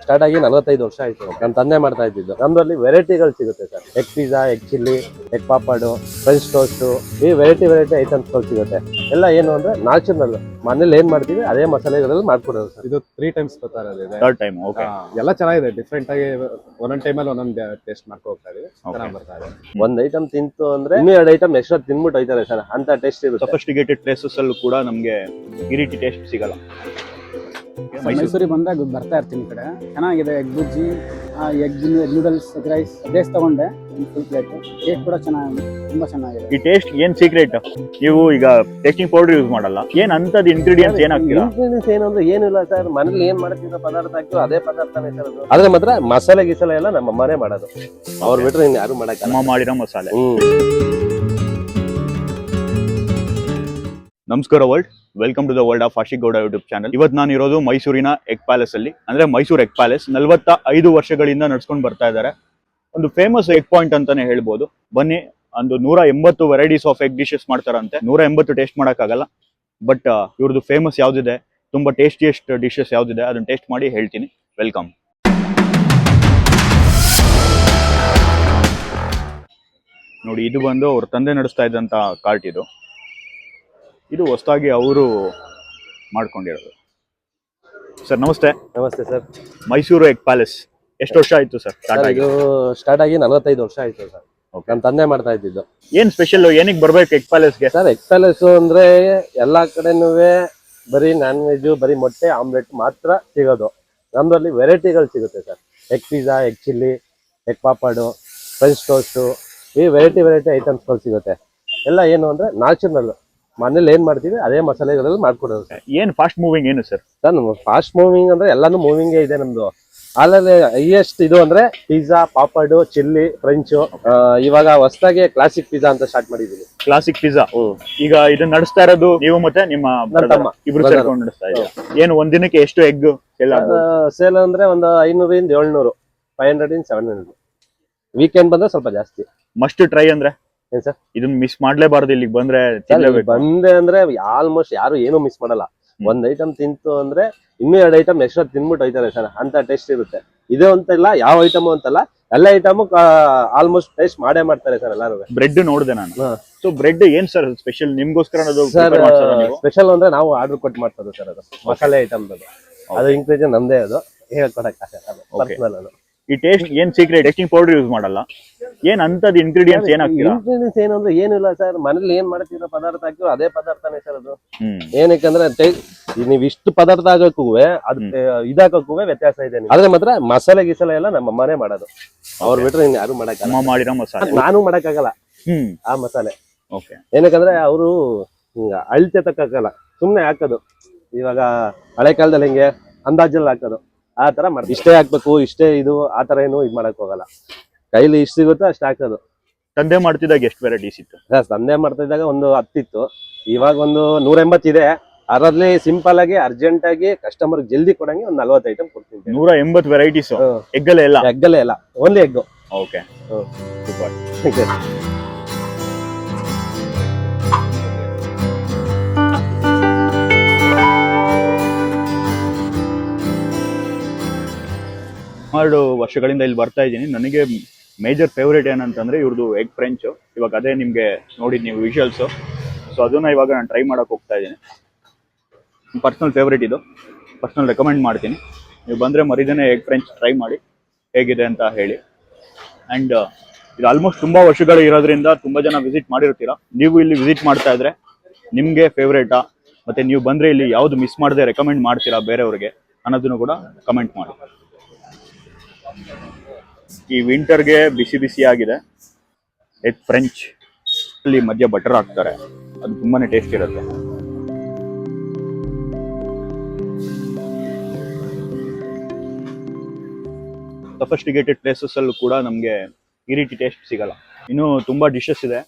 Start ಆಗಿ 45 ವರ್ಷ ಆಯ್ತು. ನಮ್ಮ ತಂದೆ ಮಾಡ್ತಾ ಇದ್ದಿದ್ದು. ನಮ್ದ್ರಲ್ಲಿ ವೆರೈಟಿಗಳು ಸಿಗುತ್ತೆ sir. Egg pizza, egg chilli, egg papad, french toast, ಈ ವೆರೈಟಿ ಐಟಮ್ಸ್ಗಳು ಸಿಗುತ್ತೆ. ಎಲ್ಲ ಏನು ಅಂದ್ರೆ ನ್ಯಾಚುರಲ್, ಮನೇಲಿ ಏನ್ ಮಾಡ್ತೀವಿ ಅದೇ ಮಸಾಲೆಗಳಲ್ಲಿ ಮಾಡ್ಕೊಡೋದು ಸರ್. ಇದು 3 ಟೈಮ್ಸ್ ಬರ್ತಾ ಇರೋದು. Third time. ಓಕೆ. ಎಲ್ಲ ಚೆನ್ನಾಗಿದೆ, ಡಿಫ್ರೆಂಟ್ ಆಗಿ ಒಂದೊಂದು ಟೈಮಲ್ಲಿ ಒಂದೊಂದು ಟೇಸ್ಟ್ ಮಾಡ್ಕೊ ಹೋಗ್ತಾ ಇದೀವಿ. ಚೆನ್ನಾಗಿ ಬರ್ತಾ ಇದೆ. ಒಂದ್ ಐಟಮ್ ತಿಂತು ಅಂದ್ರೆ ಇನ್ನೂ 2 ಐಟಮ್ ಎಕ್ಸ್ಟ್ರಾ ತಿನ್ಬಿಟ್ಟು ಹೋಯ್ತಾರೆ ಸರ್, ಅಂತ ಟೇಸ್ಟ್ ಇರುತ್ತೆ. ಸಫಿಸ್ಟಿಕೇಟೆಡ್ ಪ್ಲೇಸಸ್ ಅಲ್ಲೂ ಕೂಡ ನಮಗೆ ಈ ರೀತಿ ಟೇಸ್ಟ್ ಸಿಗಲ್ಲ. ಮೈಸೂರಿಗೆ ಬಂದಾಗ ಬರ್ತಾ ಇರ್ತೀನಿ ಈ ಕಡೆ. ಚೆನ್ನಾಗಿದೆ. Egg bhurji, egg noodles, egg rice taste ತಗೊಂಡೆ ಫುಲ್ ಪ್ಲೇಟ್. ಟೇಸ್ಟ್ ಕೂಡ ಚೆನ್ನಾಗಿದೆ, ತುಂಬಾ ಚೆನ್ನಾಗಿದೆ. ಈ ಟೇಸ್ಟ್ ಏನ್ ಸೀಕ್ರೆಟ್? ನೀವು ಈಗ ಟೇಸ್ಟಿಂಗ್ ಪೌಡರ್ ಯೂಸ್ ಮಾಡಲ್ಲ, ಏನ್ ಅಂತದ್ ಇಂಗ್ರೀಡಿಯೆಂಟ್ಸ್ ಏನ್ ಹಾಕ್ತೀರಾ? ಇಂಗ್ರೀಡಿಯೆಂಟ್ಸ್ ಏನಂದ್ರೆ ಏನಿಲ್ಲ ಸರ್, ಮನೇಲಿ ಏನ್ ಮಾಡ್ತಿರೋ ಪದಾರ್ಥ ಹಾಕ್ತಿರೋ ಅದೇ ಪದಾರ್ಥನೇ ಸರ್ ಅದು. ಆದ್ರೆ ಮಾತ್ರ ಮಸಾಲೆ ಗಿಸಾಲೆ ಎಲ್ಲ ನಮ್ಮ ಅಮ್ಮನೇ ಮಾಡೋದು. ಅವ್ರು ಬಿಟ್ರೆ ಇನ್ನು ಯಾರು ಮಾಡಕ್ಕೆ ಅಮ್ಮ ಮಾಡಿರೋ ಮಸಾಲೆ. ನಮಸ್ಕಾರ world, welcome to the world of Ashik Gowda YouTube channel. ಇವತ್ತು ನಾನು ಇರೋದು ಮೈಸೂರಿನ ಎಗ್ ಪ್ಯಾಲೇಸ್ ಅಲ್ಲಿ. ಅಂದ್ರೆ ಮೈಸೂರು ಎಗ್ ಪ್ಯಾಲೇಸ್ 45 ವರ್ಷಗಳಿಂದ ನಡ್ಸ್ಕೊಂಡು ಬರ್ತಾ ಇದ್ದಾರೆ. ಒಂದು ಫೇಮಸ್ ಎಗ್ ಪಾಯಿಂಟ್ ಅಂತಾನೆ ಹೇಳ್ಬೋದು. ಬನ್ನಿ, ಒಂದು 180 ವೆರೈಟೀಸ್ ಆಫ್ ಎಗ್ ಡಿಶಸ್ ಮಾಡ್ತಾರಂತೆ. 180 ಟೇಸ್ಟ್ ಮಾಡೋಕ್ಕಾಗಲ್ಲ, ಬಟ್ ಇವ್ರದ್ದು ಫೇಮಸ್ ಯಾವ್ದಿದೆ, ತುಂಬಾ ಟೇಸ್ಟಿಯೆಸ್ಟ್ ಡಿಶಸ್ ಯಾವ್ದಿದೆ ಅದನ್ನ ಟೇಸ್ಟ್ ಮಾಡಿ ಹೇಳ್ತೀನಿ. ವೆಲ್ಕಮ್. ನೋಡಿ, ಇದು ಬಂದು ಅವ್ರ ತಂದೆ ನಡೆಸ್ತಾ ಇದ್ದಂತ ಕಾರ್ಟ್. ಇದು ಹೊಸದಾಗಿ ಅವರು ಮಾಡ್ಕೊಂಡಿರೋದು. ಸರ್ ನಮಸ್ತೆ. ನಮಸ್ತೆ ಸರ್. ಮೈಸೂರು ಎಗ್ ಪ್ಯಾಲೇಸ್ ಎಷ್ಟು ವರ್ಷ ಆಯ್ತು ಸರ್ ಸ್ಟಾರ್ಟ್ ಆಗಿ? ಇದು ಸ್ಟಾರ್ಟ್ ಆಗಿ 45 ವರ್ಷ ಆಯ್ತು ಸರ್. ನಮ್ಮ ತಂದೆ ಮಾಡ್ತಾ ಇದ್ದಿದ್ದು. ಏನ್ ಸ್ಪೆಷಲ್, ಏನಕ್ಕೆ ಬರ್ಬೇಕು ಎಗ್ ಪ್ಯಾಲೇಸ್ಗೆ? ಸರ್ ಎಗ್ ಪ್ಯಾಲೇಸ್ ಅಂದ್ರೆ ಎಲ್ಲಾ ಕಡೆನೂ ಬರೀ ನಾನ್ ವೆಜ್, ಬರೀ ಮೊಟ್ಟೆ ಆಮ್ಲೆಟ್ ಮಾತ್ರ ಸಿಗೋದು. ನಮ್ದ್ರಲ್ಲಿ ವೆರೈಟಿಗಳು ಸಿಗುತ್ತೆ sir. Egg pizza, egg chilli, egg papad, French toast, ಈ ವೆರೈಟಿ ಐಟಮ್ಸ್ಗಳು ಸಿಗುತ್ತೆ. ಎಲ್ಲ ಏನು ಅಂದ್ರೆ ನ್ಯಾಚುರಲ್, ಮನೇಲಿ ಏನ್ ಮಾಡ್ತೀವಿ ಅದೇ ಮಸಾಲೆಗಳಲ್ಲಿ ಮಾಡ್ಕೊಡೋದು ಸರ್. ಏನ್ ಫಾಸ್ಟ್ ಮೂವಿಂಗ್ ಏನು ಸರ್? ಸರ್ ನಮ್ಮ ಫಾಸ್ಟ್ ಮೂವಿಂಗ್ ಅಂದ್ರೆ ಎಲ್ಲಾನು ಮೂವಿಂಗೇ ಇದೆ ನಮ್ದು. ಅಲ್ಲಲ್ಲಿ ಹೈಯೆಸ್ಟ್ ಇದು ಅಂದ್ರೆ ಪಿಜ್ಜಾ, ಪಾಪಡು, ಚಿಲ್ಲಿ, ಫ್ರೆಂಚು. ಇವಾಗ ಹೊಸದಾಗಿ ಕ್ಲಾಸಿಕ್ ಪಿಜ್ಜಾ ಅಂತ ಸ್ಟಾರ್ಟ್ ಮಾಡಿದೀವಿ. Classic pizza. ಈಗ ಇದನ್ನ ನಡೆಸ್ತಾ ಇರೋದು ನೀವು ಮತ್ತೆ ನಿಮ್ಮ ತಮ್ಮ ಇಬ್ರು ಸೇರ್ಕೊಂಡು ನಡೆಸ್ತಾ ಇದ್ದೀರಾ. ಏನು ಒಂದ್ ದಿನಕ್ಕೆ ಎಷ್ಟು ಎಗ್ ಸೇಲ್ ಅಂದ್ರೆ ಒಂದು 500 ಇಂದ 700, 500 ಇಂದ 700. ವೀಕೆಂಡ್ ಬಂದ್ರೆ ಸ್ವಲ್ಪ ಜಾಸ್ತಿ. ಮಸ್ಟ್ ಟ್ರೈ ಅಂದ್ರೆ ಏನ್ ಸರ್? ಇದನ್ನ ಮಿಸ್ ಮಾಡ್ಲೇಬಾರ್ದು. ಇಲ್ಲಿಗೆ ಬಂದ್ರೆ ಬಂದೆ ಅಂದ್ರೆ ಆಲ್ಮೋಸ್ಟ್ ಯಾರು ಏನು ಮಿಸ್ ಮಾಡಲ್ಲ. ಒಂದ್ ಐಟಮ್ ತಿಂತು ಅಂದ್ರೆ ಇನ್ನೂ 2 ಐಟಮ್ ಎಕ್ಸ್ಟ್ರಾ ತಿನ್ಬಿಟ್ಟು ಹೋಯ್ತಾರೆ ಸರ್, ಅಂತ ಟೇಸ್ಟ್ ಇರುತ್ತೆ. ಇದು ಅಂತ ಇಲ್ಲ, ಯಾವ ಐಟಮ್ ಅಂತಲ್ಲ, ಎಲ್ಲ ಐಟಮ್ ಆಲ್ಮೋಸ್ಟ್ ಟೇಸ್ಟ್ ಮಾಡೇ ಮಾಡ್ತಾರೆ ಸರ್ ಎಲ್ಲಾರು. ಬ್ರೆಡ್ ನೋಡಿದೆ ನಾನು. ಸೊ ಬ್ರೆಡ್ ಏನ್ ಸರ್ ಸ್ಪೆಷಲ್ ನಿಮ್ಗೋಸ್ಕರ? ಸ್ಪೆಷಲ್ ಅಂದ್ರೆ ನಾವು ಆರ್ಡರ್ ಕೊಟ್ಟು ಮಾಡ್ತಾರೆ ಸರ್. ಅದು ಮಸಾಲೆ ಐಟಮ್ ಅದು ಇಂಗ್ರೀಡಿಯಂಟ್ ನಮ್ದೇ, ಅದು ಹೇಳ್ಕೊಡಕ್ ಪರ್ಸನಲ್. ಅದು ಈ ಟೇಸ್ಟ್ ಏನ್ ಸೀಕ್ರೆಟ್? ಟೇಸ್ಟಿಂಗ್ ಪೌಡರ್ ಯೂಸ್ ಮಾಡಲ್ಲ, ಏನ್ ಅಂತದ್ ಇಂಗ್ರೀಡಿಯೆಂಟ್ಸ್ ಏನ್ ಹಾಕ್ತೀರಾ? ಇಂಗ್ರೀಡಿಯೆಂಟ್ಸ್ ಏನಂದ್ರೆ ಏನಿಲ್ಲ ಸರ್, ಮನೇಲಿ ಏನ್ ಮಾಡ್ತಿರೋ ಪದಾರ್ಥ ಹಾಕಿರೋ ಅದೇ ಪದಾರ್ಥನೇ ಸರ್ ಅದು. ಏನಕ್ಕಂದ್ರೆ ನೀವ್ ಇಷ್ಟು ಪದಾರ್ಥ ಹಾಕಕ್ಕೂ ಅದ್ ಇದಾಕಕ್ಕೂ ವ್ಯತ್ಯಾಸ ಇದೆ. ಆದ್ರೆ ಮಾತ್ರ ಮಸಾಲೆ ಗಿಸಾಲೆ ಎಲ್ಲ ನಮ್ಮ ಅಮ್ಮನೇ ಮಾಡೋದು. ಅವ್ರು ಬಿಟ್ರೆ ಇನ್ನು ಯಾರು ಮಾಡಕ್ ಅಮ್ಮ ಮಾಡಿರೋ ಮಸಾಲೆ ನಾನು ಮಾಡಕ್ಕಾಗಲ್ಲ ಆ ಮಸಾಲೆ. ಓಕೆ. ಏನಕ್ಕಂದ್ರೆ ಅವರು ಅಳತೆ ತಕ್ಕಾಗಲ್ಲ, ಸುಮ್ನೆ ಹಾಕೋದು. ಇವಾಗ ಹಳೆ ಕಾಲದಲ್ಲಿ ಹೆಂಗೆ ಅಂದಾಜಲ್ಲಿ ಹಾಕೋದು, ಆ ತರ ಮಾಡ್ತೀವಿ. ಇಷ್ಟೇ ಹಾಕ್ಬೇಕು, ಇಷ್ಟೇ ಇದು, ಆ ತರ ಏನು ಇದ್ ಮಾಡಕ್ ಹೋಗಲ್ಲ. ಕೈಲಿ ಇಷ್ಟ ಸಿಗುತ್ತೋ ಅಷ್ಟು ಹಾಕೋದು. ತಂದೆ ಮಾಡ್ತಿದ್ದಾಗ ಎಷ್ಟು ವೆರೈಟೀಸ್ ಇತ್ತು? ತಂದೆ ಮಾಡ್ತಾ ಇದ್ದಾಗ ಒಂದು 10 ಇತ್ತು. ಇವಾಗ ಒಂದು 180 ಇದೆ. ಅದರಲ್ಲಿ ಸಿಂಪಲ್ ಆಗಿ ಅರ್ಜೆಂಟ್ ಆಗಿ ಕಸ್ಟಮರ್ ಜಲ್ದಿ ಕೊಡಂಗೆ ಒಂದು 40 ಐಟಮ್ ಕೊಡ್ತೀನಿ. 180 ವೆರೈಟೀಸ್ ಎಗ್ಗಲ್ಲೇ ಎಲ್ಲ? ಎಗ್ಗಲ್ಲೇ ಎಲ್ಲ, ಓನ್ಲಿ ಎಗ್. Okay, super. ಸುಮಾರು ವರ್ಷಗಳಿಂದ ಇಲ್ಲಿ ಬರ್ತಾ ಇದ್ದೀನಿ. ನನಗೆ ಮೇಜರ್ ಫೇವ್ರೇಟ್ ಏನಂತಂದ್ರೆ ಇವ್ರದ್ದು ಎಗ್ ಫ್ರೆಂಚ್. ಇವಾಗ ಅದೇ ನಿಮ್ಗೆ ನೋಡಿದ್ ನೀವು ವಿಜುವಲ್ಸ್. ಸೊ ಅದನ್ನ ಇವಾಗ ನಾನು ಟ್ರೈ ಮಾಡಕ್ ಹೋಗ್ತಾ ಇದ್ದೀನಿ. ಪರ್ಸನಲ್ ಫೇವ್ರೇಟ್ ಇದು, ಪರ್ಸನಲ್ ರೆಕಮೆಂಡ್ ಮಾಡ್ತೀನಿ. ನೀವು ಬಂದ್ರೆ ಮರಿದೇನೆ ಎಗ್ ಫ್ರೆಂಚ್ ಟ್ರೈ ಮಾಡಿ, ಹೇಗಿದೆ ಅಂತ ಹೇಳಿ. ಅಂಡ್ ಇದು ಆಲ್ಮೋಸ್ಟ್ ತುಂಬಾ ವರ್ಷಗಳು ಇರೋದ್ರಿಂದ ತುಂಬಾ ಜನ ವಿಸಿಟ್ ಮಾಡಿರ್ತೀರಾ. ನೀವು ಇಲ್ಲಿ ವಿಸಿಟ್ ಮಾಡ್ತಾ ಇದ್ರೆ ನಿಮ್ಗೆ ಫೇವ್ರೇಟಾ, ಮತ್ತೆ ನೀವು ಬಂದ್ರೆ ಇಲ್ಲಿ ಯಾವ್ದು ಮಿಸ್ ಮಾಡದೆ ರೆಕಮೆಂಡ್ ಮಾಡ್ತೀರಾ ಬೇರೆಯವ್ರಿಗೆ ಅನ್ನೋದನ್ನು ಕೂಡ ಕಮೆಂಟ್ ಮಾಡಿ. ಈ ವಿಂಟರ್ಗೆ ಬಿಸಿ ಬಿಸಿ ಆಗಿದೆ ಎಗ್ ಫ್ರೆಂಚ್. ಅಲ್ಲಿ ಮಧ್ಯ ಬಟರ್ ಹಾಕ್ತಾರೆ, ಅದು ತುಂಬಾನೇ ಟೇಸ್ಟ್ ಇರುತ್ತೆ. ಸಫಿಸ್ಟಿಕೇಟೆಡ್ ಪ್ಲೇಸಸ್ ಅಲ್ಲೂ ಕೂಡ ನಮಗೆ ಈ ರೀತಿ ಟೇಸ್ಟ್ ಸಿಗಲ್ಲ. ಇನ್ನು ತುಂಬಾ ಡಿಶಸ್ ಇದೆ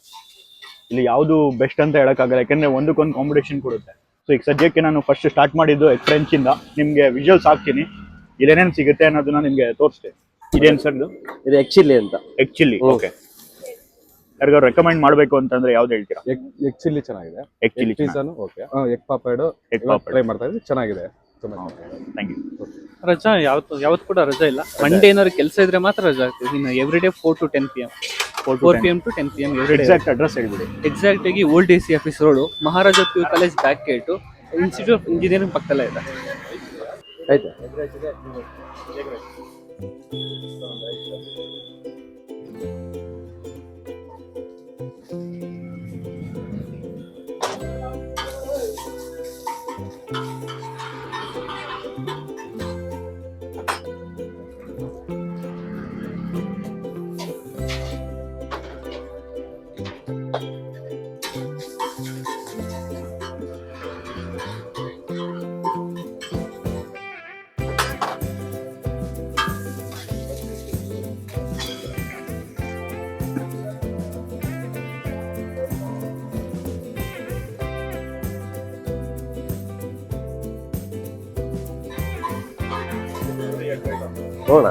ಇಲ್ಲಿ, ಯಾವುದು ಬೆಸ್ಟ್ ಅಂತ ಹೇಳಕ್ಕಾಗಲ್ಲ, ಯಾಕಂದ್ರೆ ಒಂದಕ್ಕೊಂದು ಕಾಂಪಿಟೇಷನ್ ಕೊಡುತ್ತೆ. ಸೊ ಈಗ ಸದ್ಯಕ್ಕೆ ನಾನು ಫಸ್ಟ್ ಸ್ಟಾರ್ಟ್ ಮಾಡಿದ್ದು ಎಗ್ ಫ್ರೆಂಚ್ ಇಂದ. ನಿಮ್ಗೆ ವಿಜುವಲ್ಸ್ ಹಾಕ್ತೀನಿ, ಇಲ್ಲೇನೇನು ಸಿಗುತ್ತೆ ಅನ್ನೋದನ್ನ ನಿಮ್ಗೆ ತೋರಿಸ್ತೇನೆ. ಇದೇನ್ ಸರ್ ಇದು? ಇದು ಎಗ್ ಚಿಲ್ಲಿ ಅಂತ. Egg chilli. ಓಕೆ. ಯಾರಿಗಾರು ರೆಕಮೆಂಡ್ ಮಾಡ್ಬೇಕು ಅಂತಂದ್ರೆ ಯಾವ್ದು ಹೇಳ್ತೀರಾ? ಎಗ್ ಚಿಲ್ಲಿ ಚೆನ್ನಾಗಿದೆ. ಎಗ್ ಚಿಲ್ಲಿ ಪಿಜ್ಜಾನು ಓಕೆ. ಎಗ್ ಪಾಪಡು ಟ್ರೈ ಮಾಡ್ತಾ ಇದ್ದೀವಿ, ಚೆನ್ನಾಗಿದೆ. Thank you. ರಜಾ ಯಾವತ್ತು ಕೂಡ ರಜಾ ಇಲ್ಲ. ಮಂಡೇ ಏನಾದ್ರು ಕೆಲಸ ಇದ್ರೆ ಮಾತ್ರ ರಜಾ ಆಗ್ತದೆ. ಇನ್ನು every day 4 to 10 PM. 4 PM to 10 PM every day. Exact address ಹೇಳ್ಬಿಡಿ. ಎಕ್ಸಾಕ್ಟ್ ಆಗಿ old AC office road, Maharaja PU college back gate, institute of engineering ಪಕ್ಕದಲ್ಲೇ ಇದೆ. ಆಯ್ತಾ? ನೋಡೋಣ.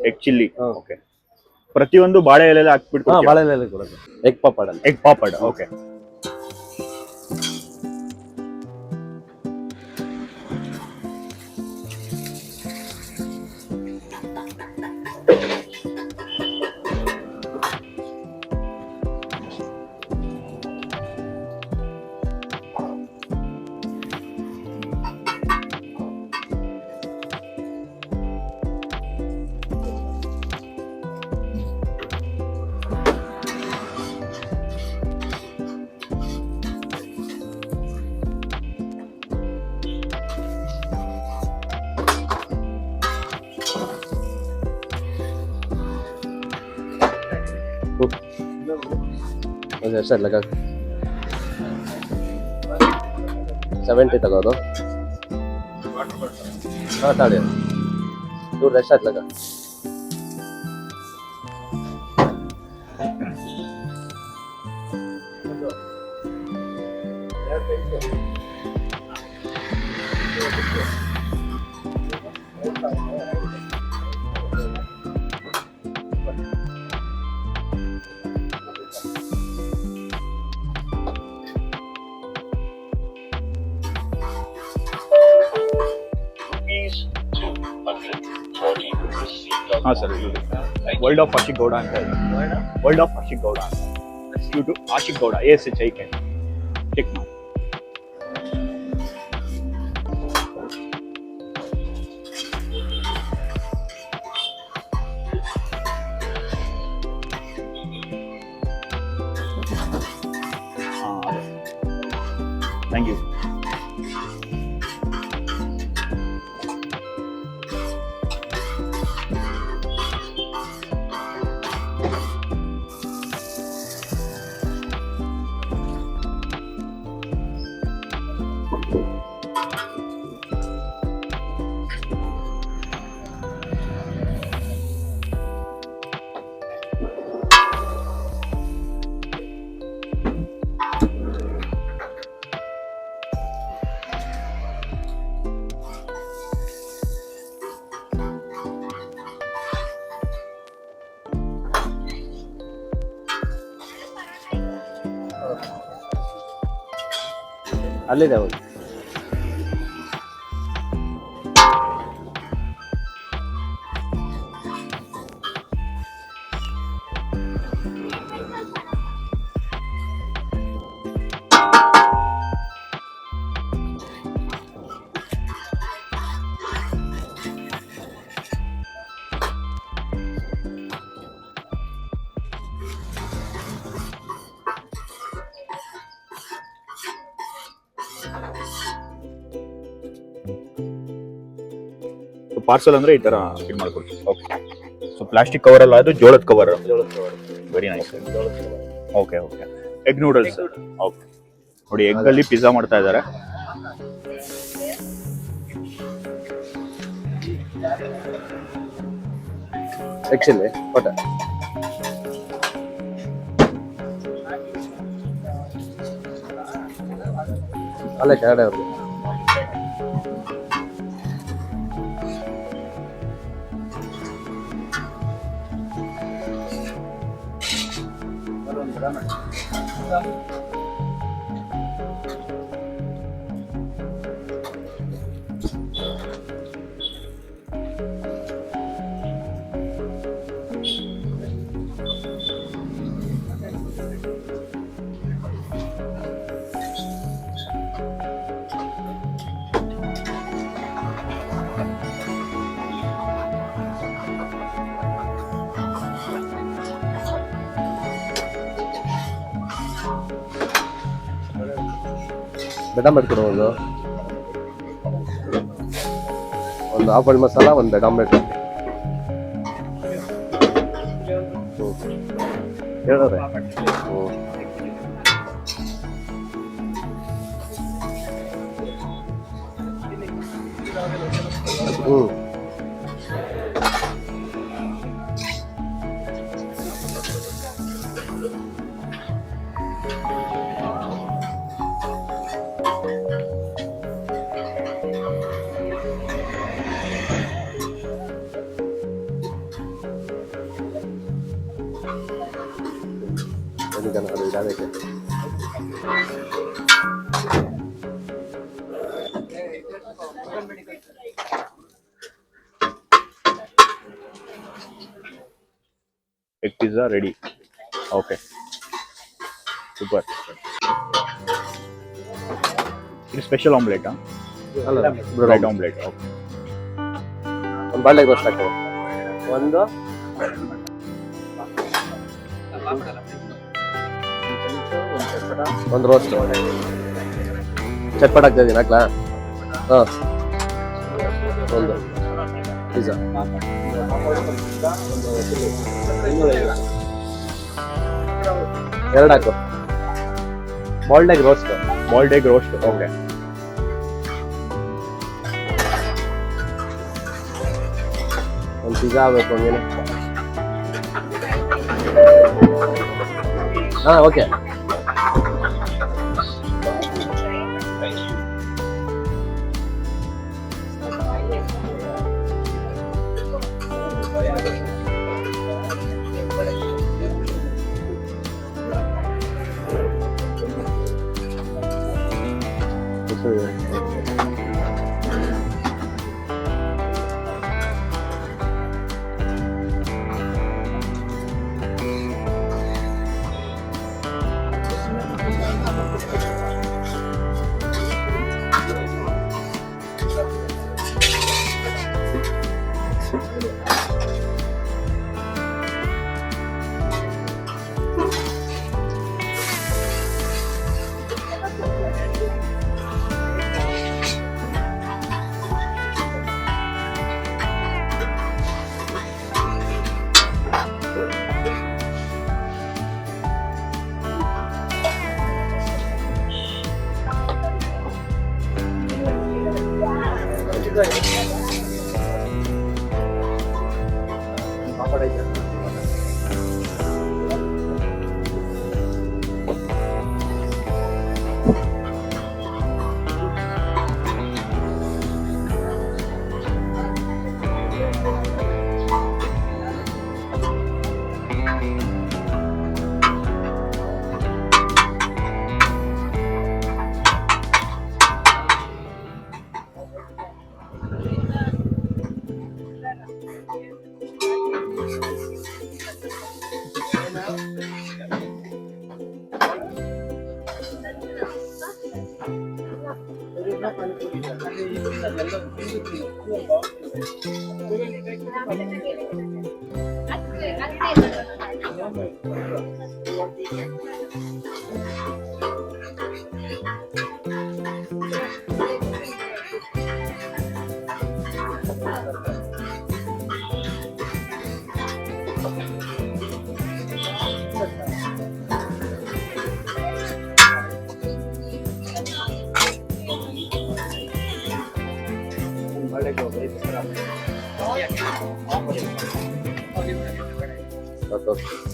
Egg chilli. ಓಕೆ. ಪ್ರತಿಯೊಂದು ಬಾಳೆ ಎಲೆಲ್ಲ ಹಾಕ್ಬಿಟ್ಟು ಬಾಳೆ ಎಲೆ ಕೊಡೋದು. ಎಗ್ ಪಾಪಡ್ ಅಂತ. ಎಗ್ ಪಾಪಡ್. ಓಕೆ. ಎಷ್ಟು ಲೆಕ್ಕ 70 ತಗೋದು. ತಾಳಿ ಇವ್ರು ಎಷ್ಟು ಲೆಕ್ಕ ಹಾಂ sir, world of Ashik Gowda ಅಂತ ಇದೆ. World of Ashik Gowda YouTube Ashik Gowda ASHIK check ಮಾಡಿ. Thank you. ಅಲ್ಲಿದೆ ಹೋಗಿ. ಪಾರ್ಸಲ್ ಅಂದ್ರೆ ಈ ತರ ಇದು ಮಾಡ್ಕೊಡ್ತೀವಿ. ಓಕೆ. ಸೊ ಪ್ಲಾಸ್ಟಿಕ್ ಕವರ್ ಅಲ್ಲ, ಅದು ಜೋಳದ cover. Very nice. Okay okay. Egg noodles. Okay. ನೋಡಿ, ಎಗ್ ಅಲ್ಲಿ ಪಿಜ್ಜಾ ಮಾಡ್ತಾ ಇದ್ದಾರೆ. ಆಕ್ಚುಲಿ ಕೊಟ್ಟೆ ಅಲ್ಲೇ ಕೆಳಗಡೆ ಅವ್ರಿಗೆ. ಬೆಡ್ ಆಮ್ಲೆಟ್ ಕೊಡು ಒಂದು ಹಾಫ್ ಬಾಯ್ಲ್ಡ್ ಮಸಾಲ, ಒಂದು ಬೆಡ್ ಆಮ್ಲೆಟ್. ಹೇಳಿದ್ರೆ ಅದು ಇದಾಗೈತೆ. Egg pizza ready. Okay, super. ಇದು ಸ್ಪೆಷಲ್ ಆಮ್ಲೆಟಾ? ಅಲ್ಲ, ಬ್ರೆಡ್ ಆಮ್ಲೆಟ್. ಓಕೆ, ಒಂದು ಬಾಳೆಗೆ ರೋಸ್ಟ್ ಹಾಕೋ. ಒಂದು ರೋಸ್ಟ್ ಚಟ್ಪಟ್ ಆಗ್ತಾ ಇದೀನಿ ಹಾಕ್ಲಾ? ಹಾಂ, ಒಂದು ಪಿಜ್ಜಾ. ಎರಡು ಹಾಕು. Boiled egg roast. Boiled egg roast. Okay, ಒಂದು ಪಿಜ್ಜಾ ಆಗಬೇಕು ಹಂಗೇನೆ. ಹಾಂ, ಓಕೆ. Okay.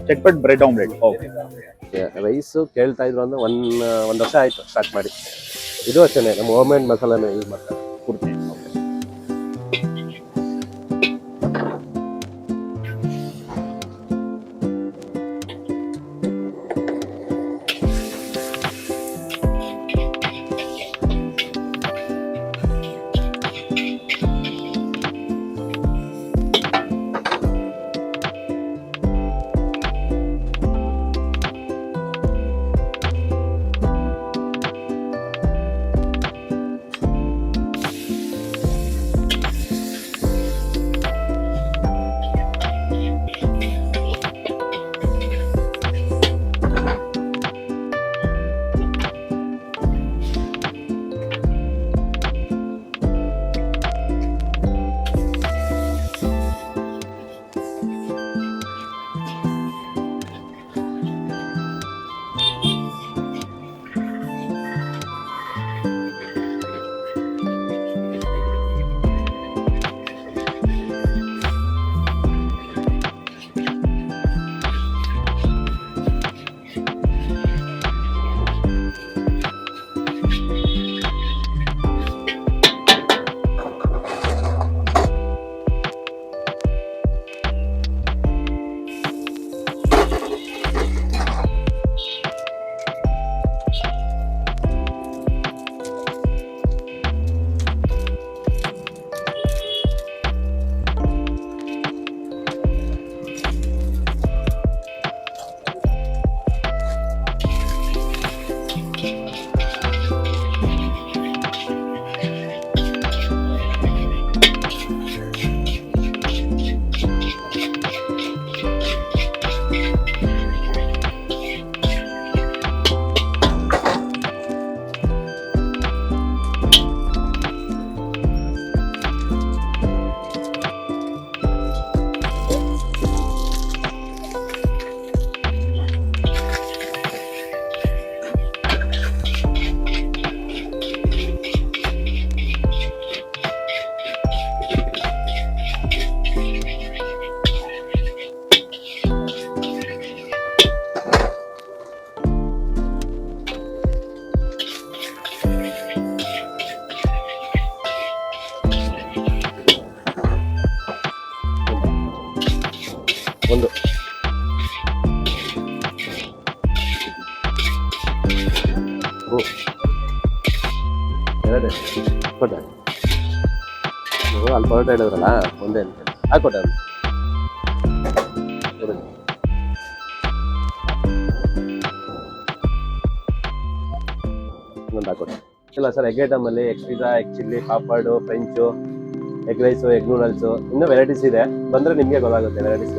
ಚಟ್ಪಟ್ ಬ್ರೆಡ್ ಆಮ್ಲೆಟ್. ಓಕೆ. ರೈಸು ಕೇಳ್ತಾ ಇದ್ರು ಅಂದ್ರೆ ಒಂದು ವರ್ಷ ಆಯ್ತು ಸ್ಟಾರ್ಟ್ ಮಾಡಿ. ಇದು ಅಷ್ಟೇ ನಮ್ಮ ಹೋಮ್ ಮೇಡ್ ಮಸಾಲಾನ ಯೂಸ್ ಮಾಡ್ತಾರೆ ಪೂರ್ತಿ. ಒಂದು ಎರಡೇ ಕೊಟ್ಟೆ ನೀವು ಅಲ್ಲಿ ಪರೋಟ ಹೇಳಿದ್ರಲ್ಲ ಒಂದೇ ಅಂತ ಹಾಕೊಟ್ಟೆ ಅದು ಇನ್ನೊಂದು ಹಾಕೊಟ್ಟೆ ಇಲ್ಲ ಸರ್. ಎಗ್ ಐಟಮಲ್ಲಿ egg pizza, egg chilli, papad, french, egg rice, egg noodles ಇನ್ನೂ ವೆರೈಟೀಸ್ ಇದೆ. ಬಂದರೆ ನಿಮಗೆ ಗೊತ್ತಾಗುತ್ತೆ ವೆರೈಟೀಸ್.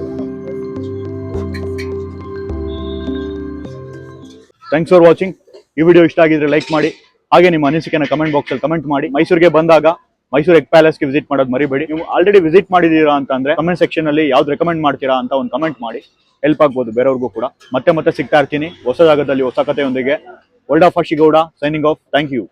Thanks for watching. ಈ ವಿಡಿಯೋ ಇಷ್ಟ ಆಗಿದ್ರೆ ಲೈಕ್ ಮಾಡಿ, ಹಾಗೆ ನಿಮ್ಮ ಅನಿಸಿಕೆನ ಕಮೆಂಟ್ ಬಾಕ್ಸಲ್ಲಿ ಕಮೆಂಟ್ ಮಾಡಿ. ಮೈಸೂರಿಗೆ ಬಂದಾಗ ಮೈಸೂರು ಎಗ್ ಪ್ಯಾಲೇಸ್ಗೆ ವಿಸಿಟ್ ಮಾಡೋದು ಮರಿಬೇಡಿ. ನೀವು ಆಲ್ರೆಡಿ ವಿಸಿಟ್ ಮಾಡಿದ್ದೀರಾ ಅಂತಂದ್ರೆ ಕಮೆಂಟ್ ಸೆಕ್ಷನ್ ಅಲ್ಲಿ ಯಾವ್ದು ರೆಕಮೆಂಡ್ ಮಾಡ್ತೀರಾ ಅಂತ ಒಂದು ಕಮೆಂಟ್ ಮಾಡಿ, ಹೆಲ್ಪ್ ಆಗ್ಬೋದು ಬೇರೆಯವ್ರಿಗೂ ಕೂಡ. ಮತ್ತೆ ಸಿಗ್ತಾ ಇರ್ತೀನಿ ಹೊಸ ಜಾಗದಲ್ಲಿ ಹೊಸ ಕಥೆಯೊಂದಿಗೆ. World of ಅಶಿಗೌಡ signing off. Thank you.